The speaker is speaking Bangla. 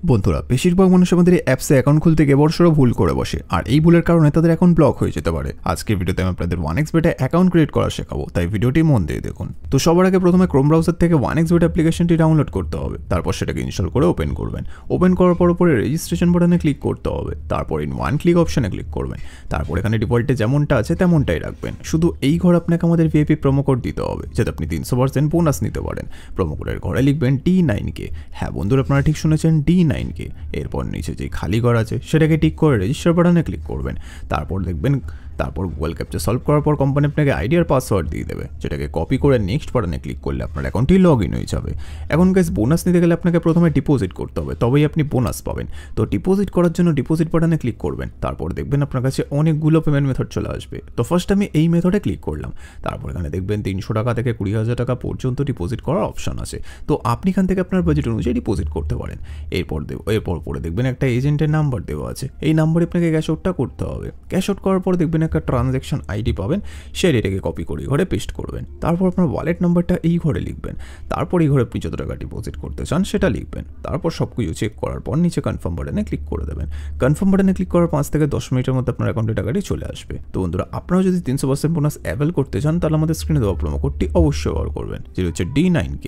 বন্ধুরা, বেশিরভাগ মানুষ আমাদের এই অ্যাপসে অ্যাকাউন্ট খুলতে গিয়ে বড়সড় ভুল করে বসে, আর এই ভুলের কারণে তাদের অ্যাকাউন্ট ব্লক হয়ে যেতে পারে। আজকের ভিডিওতে আমি আপনাদের 1xbet-এ অ্যাকাউন্ট ক্রিয়েট করা শেখাবো, তাই ভিডিওটি মন দিয়ে দেখুন। তো সবার আগে প্রথমে ক্রোম ব্রাউজার থেকে 1xbet অ্যাপ্লিকেশনটি ডাউনলোড করতে হবে, তারপর সেটাকে ইনস্টল করে ওপেন করবেন। ওপেন করার পর উপরে রেজিস্ট্রেশন বাটনে ক্লিক করতে হবে, তারপর ইন ওয়ান ক্লিক অপশনে ক্লিক করবেন। তারপর এখানে ডিফল্টে যেমনটা আছে তেমনটাই রাখবেন। শুধু এই ঘর আপনাকে আমাদের ভিআইপি প্রোমো কোড দিতে হবে, যাতে আপনি 300% বোনাস নিতে পারেন। প্রোমো কোডের ঘরে লিখবেন D9K। হ্যাঁ বন্ধুরা, আপনারা ঠিক শুনেছেন, D9K। এরপর নিচে যে খালি ঘর আছে সেটাকে টিক করে রেজিস্টার বাটনে ক্লিক করবেন। তারপর দেখবেন গুগল ক্যাপচা সলভ করার পর কোম্পানি আপনাকে আইডি আর পাসওয়ার্ড দিয়ে দেবে, যেটাকে কপি করে নেক্সট বাটনে ক্লিক করলে আপনার অ্যাকাউন্টটি লগ ইন হয়ে যাবে। এখন গাইস, বোনাস নিতে গেলে আপনাকে প্রথমে ডিপোজিট করতে হবে, তবেই আপনি বোনাস পাবেন। তো ডিপোজিট করার জন্য ডিপোজিট বাটনে ক্লিক করবেন। তারপর দেখবেন আপনার কাছে অনেকগুলো পেমেন্ট মেথড চলে আসবে। তো ফার্স্ট আমি এই মেথডে ক্লিক করলাম। তারপর এখানে দেখবেন 300 টাকা থেকে 20,000 টাকা পর্যন্ত ডিপোজিট করার অপশন আছে। তো আপনি এখান থেকে আপনার বাজেট অনুযায়ী ডিপোজিট করতে পারেন। এরপর পরে দেখবেন একটা এজেন্টের নাম্বার দেওয়া আছে, এই নাম্বারে আপনাকে ক্যাশ আউটটা করতে হবে। ক্যাশ আউট করার পর দেখবেন একটা ট্রানজ্যাকশন আইডি পাবেন, সেই এটাকে কপি করে ঘরে পেস্ট করবেন। তারপর আপনার ওয়ালেট নাম্বারটা এই ঘরে লিখবেন। তারপর এই ঘরে আপনি যত টাকা ডিপোজিট করতে চান সেটা লিখবেন। তারপর সব কিছু চেক করার পর নিচে কনফার্ম বাটনে ক্লিক করে দেবেন। কনফার্ম বাটনে ক্লিক করার 5 থেকে 10 মিনিটের মধ্যে আপনার অ্যাকাউন্টে টাকাটি চলে আসবে। তো বন্ধুরা, আপনারা যদি 300% বোনাস অ্যাভেল করতে চান, তাহলে আমাদের স্ক্রিনে দেওয়া প্রোমো কোডটি অবশ্যই ব্যবহার করবেন, যেটা হচ্ছে D9K।